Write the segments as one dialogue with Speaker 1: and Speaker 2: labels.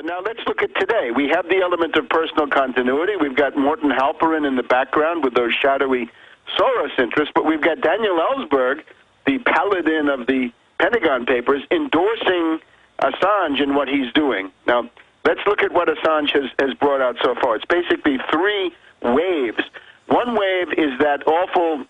Speaker 1: But now let's look at today. We have the element of personal continuity. We've got Morton Halperin in the background with those shadowy Soros interests, but we've got Daniel Ellsberg, the paladin of the Pentagon Papers, endorsing Assange in what he's doing. Now, let's look at what Assange has brought out so far. It's basically three waves. One wave is that awful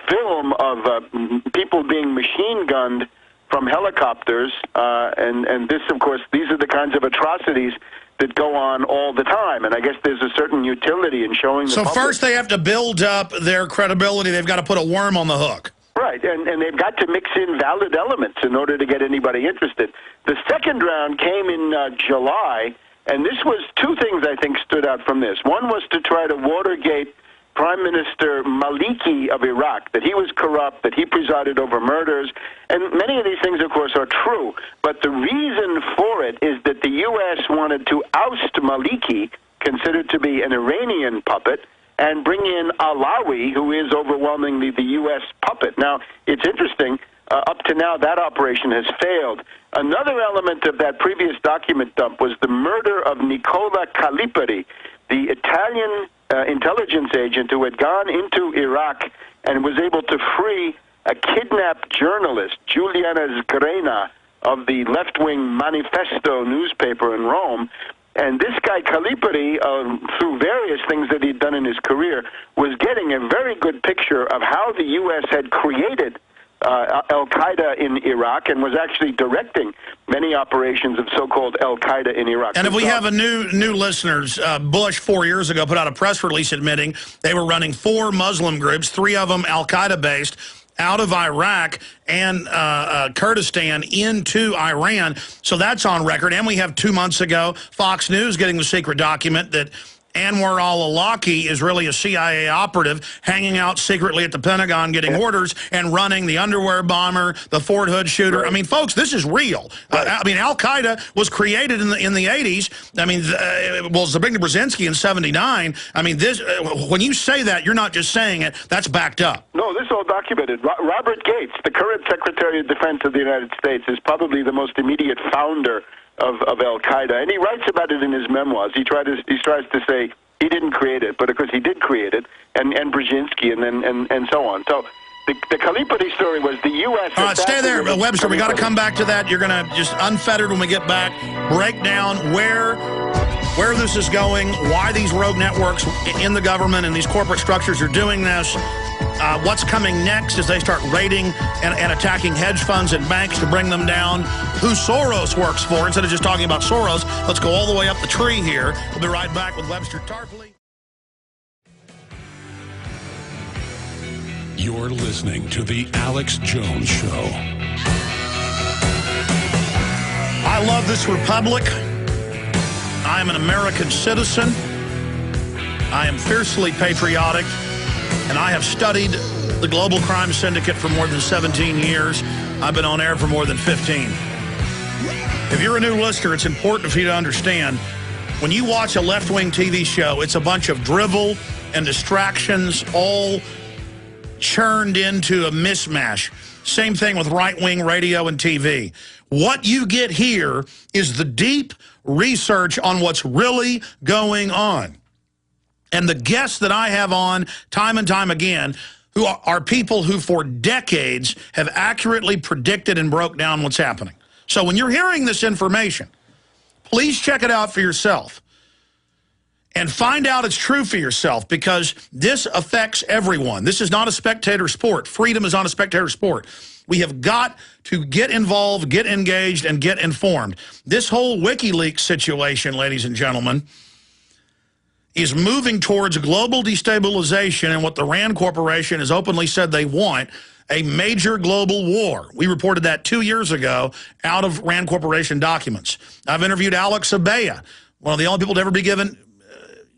Speaker 1: film of people being machine-gunned from helicopters, and this, of course, these are the kinds of atrocities that go on all the time, and I guess there's a certain utility in showing the public.
Speaker 2: First they have to build up their credibility. They've got to put a worm on the hook.
Speaker 1: Right, and they've got to mix in valid elements in order to get anybody interested. The second round came in July, and this was two things I think stood out from this. One was to try to Watergate Prime Minister Maliki of Iraq, that he was corrupt, that he presided over murders, and many of these things, of course, are true. But the reason for it is that the U.S. wanted to oust Maliki, considered to be an Iranian puppet, and bring in Alawi, who is overwhelmingly the U.S. puppet. Now, it's interesting. Up to now, that operation has failed. Another element of that previous document dump was the murder of Nicola Calipari, the Italian intelligence agent who had gone into Iraq and was able to free a kidnapped journalist, Giuliana Sgrena, of the left-wing Manifesto newspaper in Rome. And this guy, Calipari, through various things that he'd done in his career, was getting a very good picture of how the U.S. had created al-Qaeda in Iraq and was actually directing many operations of so-called al-Qaeda in Iraq.
Speaker 2: And if we have a new listeners, Bush 4 years ago put out a press release admitting they were running 4 Muslim groups, 3 of them al-Qaeda-based, out of Iraq and Kurdistan into Iran. So that's on record. And we have 2 months ago, Fox News getting the secret document that Anwar al-Awlaki is really a CIA operative hanging out secretly at the Pentagon getting orders and running the underwear bomber, the Fort Hood shooter. Right. I mean, folks, this is real. Right. I mean, al-Qaeda was created in the 80s. I mean, well, Zbigniew Brzezinski in 79. I mean, this when you say that, you're not just saying it. That's backed up.
Speaker 1: No, this is all documented. Robert Gates, the current Secretary of Defense of the United States, is probably the most immediate founder of al-Qaeda, and he writes about it in his memoirs. He tries to say he didn't create it, but of course he did create it, and Brzezinski, and so on. So the Calipari story was the U.S.
Speaker 2: All right, stay there, Webster. We got to come back to that. You're going to just unfettered when we get back, break down where this is going, why these rogue networks in the government and these corporate structures are doing this. What's coming next as they start raiding and attacking hedge funds and banks to bring them down, who Soros works for. Instead of just talking about Soros, let's go all the way up the tree here. We'll be right back with Webster Tarpley.
Speaker 3: You're listening to The Alex Jones Show.
Speaker 2: I love this republic. I am an American citizen. I am fiercely patriotic. And I have studied the global crime syndicate for more than 17 years. I've been on air for more than 15. If you're a new listener, it's important for you to understand, when you watch a left-wing TV show, it's a bunch of drivel and distractions all churned into a mismatch. Same thing with right-wing radio and TV. What you get here is the deep research on what's really going on. And the guests that I have on time and time again who are people who for decades have accurately predicted and broke down what's happening. So when you're hearing this information, please check it out for yourself and find out it's true for yourself, because this affects everyone. This is not a spectator sport. Freedom is not a spectator sport. We have got to get involved, get engaged, and get informed. This whole WikiLeaks situation, ladies and gentlemen, is moving towards global destabilization and what the RAND Corporation has openly said they want, a major global war. We reported that 2 years ago out of RAND Corporation documents. I've interviewed Alex Abaya, one of the only people to ever be given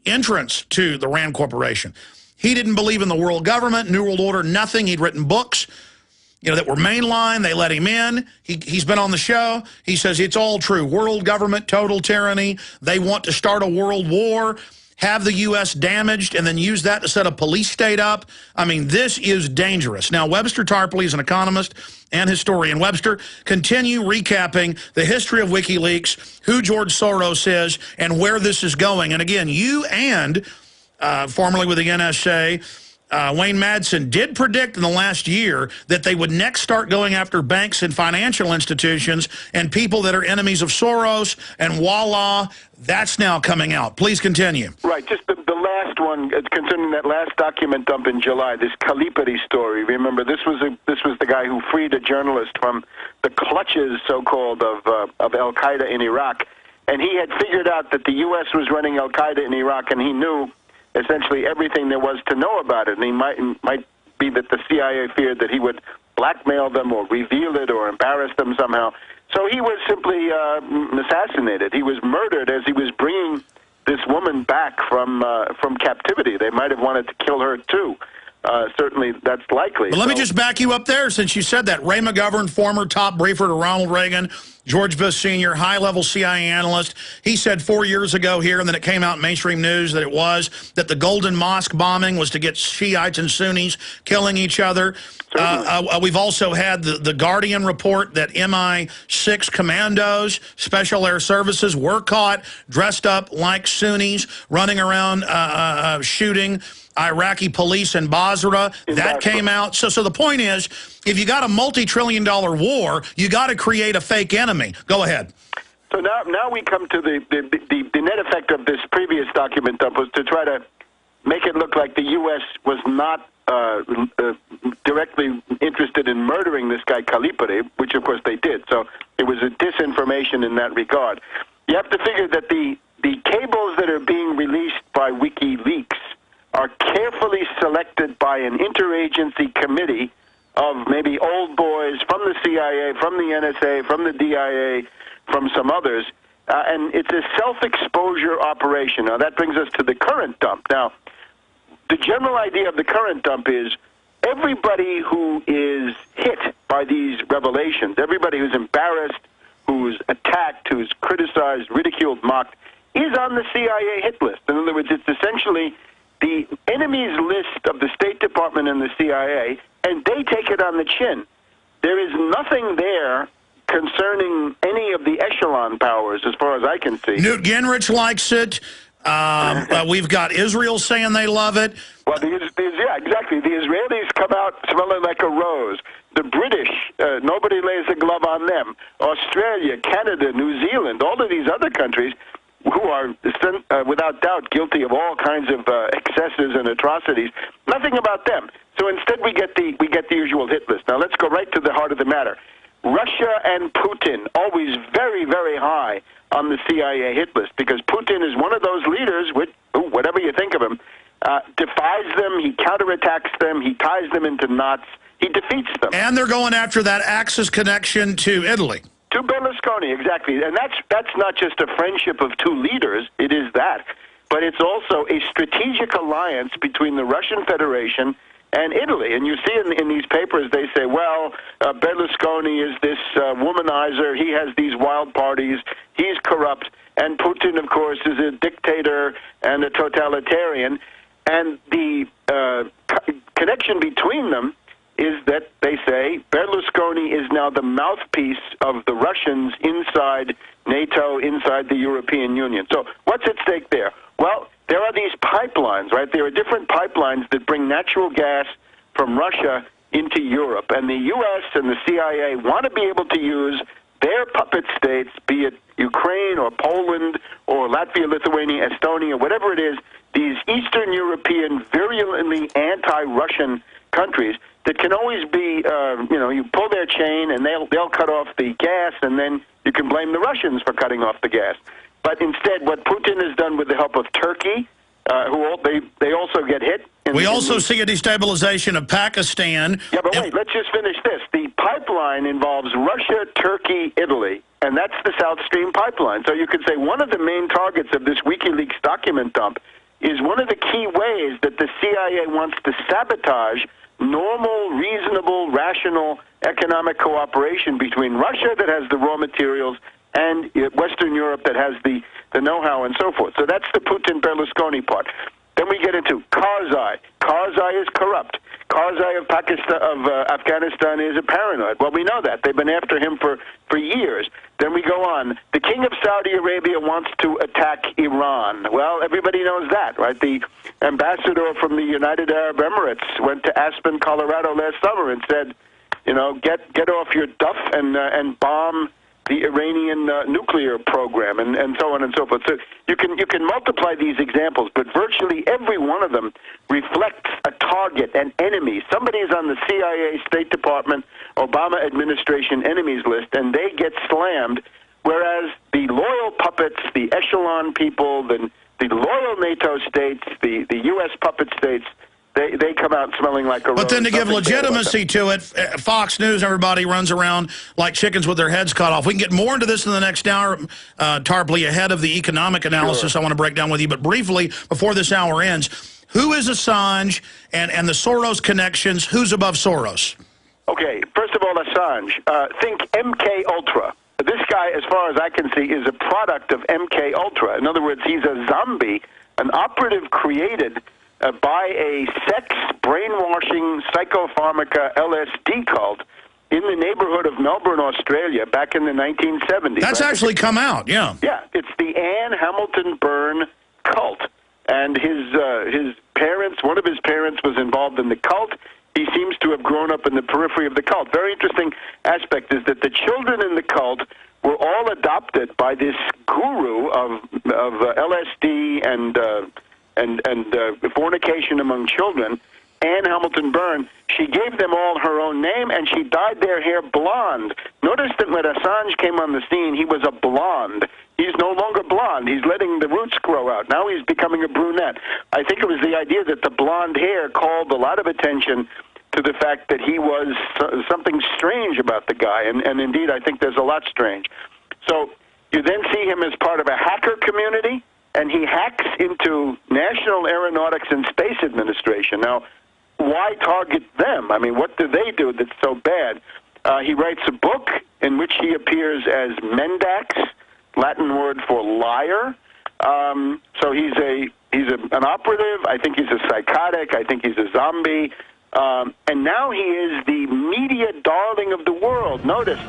Speaker 2: entrance to the RAND Corporation. He didn't believe in the world government, New World Order, nothing. He'd written books, that were mainline. They let him in. He's been on the show. He says it's all true. World government, total tyranny. They want to start a world war. have the U.S. damaged and then use that to set a police state up. I mean, this is dangerous. Now, Webster Tarpley is an economist and historian. Webster, continue recapping the history of WikiLeaks, who George Soros is, and where this is going. And again, you and formerly with the NSA, Wayne Madsen did predict in the last year that they would next start going after banks and financial institutions and people that are enemies of Soros, and voila, that's now coming out. Please continue.
Speaker 1: Right, just the last one concerning that last document dump in July, this Calipari story. Remember, this was the guy who freed a journalist from the clutches, so-called, of Al-Qaeda in Iraq, and he had figured out that the U.S. was running Al-Qaeda in Iraq, and he knew essentially everything there was to know about it. And he might be that the CIA feared that he would blackmail them or reveal it or embarrass them somehow. So he was simply assassinated. He was murdered as he was bringing this woman back from captivity. They might have wanted to kill her too. Certainly, that's likely.
Speaker 2: But let me just back you up there since you said that. Ray McGovern, former top briefer to Ronald Reagan, George Bush Sr., high-level CIA analyst, he said 4 years ago here, and then it came out in mainstream news that that the Golden Mosque bombing was to get Shiites and Sunnis killing each other. We've also had the Guardian report that MI6 commandos, Special Air Services, were caught dressed up like Sunnis, running around shooting Iraqi police in Basra. That came out. So the point is, if you got a multi-trillion-dollar war, you got to create a fake enemy. Go ahead.
Speaker 1: So now we come to the net effect of this previous document dump was to try to make it look like the U.S. was not directly interested in murdering this guy Calipari, which of course they did. So it was a disinformation in that regard. You have to figure that the cables that are being released by WikiLeaks are carefully selected by an interagency committee of maybe old boys from the CIA, from the NSA, from the DIA, from some others, and it's a self-exposure operation. Now, that brings us to the current dump. Now, the general idea of the current dump is everybody who is hit by these revelations, everybody who's embarrassed, who's attacked, who's criticized, ridiculed, mocked, is on the CIA hit list. In other words, it's essentially the enemies list of the State Department and the CIA, and they take it on the chin. There is nothing there concerning any of the echelon powers, as far as I can see.
Speaker 2: Newt Gingrich likes it. We've got Israel saying they love it.
Speaker 1: Well, yeah, exactly. The Israelis come out smelling like a rose. The British, nobody lays a glove on them. Australia, Canada, New Zealand, all of these other countries who are without doubt guilty of all kinds of excesses and atrocities. Nothing about them. So instead, we get the usual hit list. Now let's go right to the heart of the matter. Russia and Putin, always very, very high on the CIA hit list, because Putin is one of those leaders, which, whatever you think of him, defies them, he counterattacks them, he ties them into knots, he defeats them. And
Speaker 2: they're going after that Axis connection to Italy.
Speaker 1: To Berlusconi, exactly. And that's not just a friendship of two leaders, it is that. But it's also a strategic alliance between the Russian Federation and Italy. And you see in these papers, they say, well, Berlusconi is this womanizer, he has these wild parties, he's corrupt, and Putin, of course, is a dictator and a totalitarian. And the connection between them is that they say Berlusconi is now the mouthpiece of the Russians inside NATO, inside the European Union. So what's at stake there? Well, there are these pipelines, right? There are different pipelines that bring natural gas from Russia into Europe. And the U.S. and the CIA want to be able to use their puppet states, be it Ukraine or Poland or Latvia, Lithuania, Estonia, whatever it is, these Eastern European, virulently anti-Russian countries that can always be, you pull their chain and they'll cut off the gas, and then you can blame the Russians for cutting off the gas. But instead, what Putin has done with the help of Turkey, they also get hit.
Speaker 2: We also see a destabilization of Pakistan.
Speaker 1: Yeah, but wait, let's just finish this. The pipeline involves Russia, Turkey, Italy, and that's the South Stream pipeline. So you could say one of the main targets of this WikiLeaks document dump is one of the key ways that the CIA wants to sabotage normal, reasonable, rational economic cooperation between Russia, that has the raw materials, and Western Europe that has the know-how and so forth. So that's the Putin-Berlusconi part. Then we get into Karzai. Karzai is corrupt. Karzai of Afghanistan is a paranoid. Well, we know that. They've been after him for years. Then we go on. The king of Saudi Arabia wants to attack Iran. Well, everybody knows that, right? The ambassador from the United Arab Emirates went to Aspen, Colorado last summer and said, you know, get off your duff and bomb the Iranian nuclear program, and so on and so forth. So you can multiply these examples, but virtually every one of them reflects a target, an enemy. Somebody is on the CIA, State Department, Obama administration enemies list, and they get slammed, whereas the loyal puppets, the echelon people, the loyal NATO states, the U.S. puppet states, they come out smelling like a rose.
Speaker 2: But then to give legitimacy to it, Fox News, everybody runs around like chickens with their heads cut off. We can get more into this in the next hour, Tarpley, ahead of the economic analysis
Speaker 1: Sure.
Speaker 2: I want to break down with you. But briefly, before this hour ends, who is Assange and the Soros connections? Who's above Soros?
Speaker 1: Okay, first of all, Assange. Think MK Ultra. This guy, as far as I can see, is a product of MK Ultra. In other words, he's a zombie, an operative created by a sex brainwashing psychopharmaca LSD cult in the neighborhood of Melbourne, Australia, back in the 1970s.
Speaker 2: That's actually come out, yeah.
Speaker 1: Yeah, it's the Anne Hamilton Byrne cult. And his parents, one of his parents was involved in the cult. He seems to have grown up in the periphery of the cult. Very interesting aspect is that the children in the cult were all adopted by this guru of LSD and fornication among children, Anne Hamilton Byrne. She gave them all her own name, and she dyed their hair blonde. Notice that when Assange came on the scene, he was a blonde. He's no longer blonde. He's letting the roots grow out. Now he's becoming a brunette. I think it was the idea that the blonde hair called a lot of attention to the fact that he was something strange about the guy, and indeed I think there's a lot strange. So you then see him as part of a hacker community, and he hacks into National Aeronautics and Space Administration. Now, why target them? I mean, what do they do that's so bad? He writes a book in which he appears as Mendax, Latin word for liar. So he's an operative. I think he's a psychotic. I think he's a zombie. And now he is the media darling of the world. Notice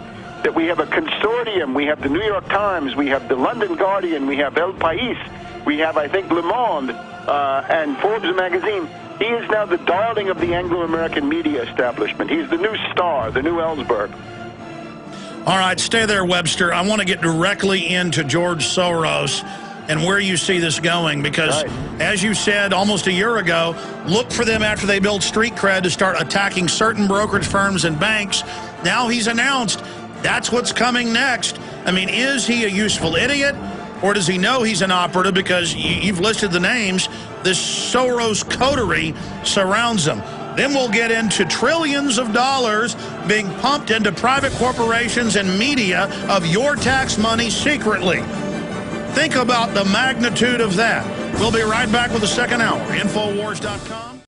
Speaker 1: that we have a consortium. We have the New York Times. We have the London Guardian. We have El País. We have, I think, Le Monde and Forbes magazine. He is now the darling of the Anglo-American media establishment. He's the new star, the new Ellsberg.
Speaker 2: All right, stay there, Webster. I want to get directly into George Soros and where you see this going, because, as you said almost a year ago, look for them after they build street cred to start attacking certain brokerage firms and banks. Now he's announced that's what's coming next. I mean, is he a useful idiot, or does he know he's an operative? Because you've listed the names. This Soros coterie surrounds him. Then we'll get into trillions of dollars being pumped into private corporations and media of your tax money secretly. Think about the magnitude of that. We'll be right back with the second hour. Infowars.com.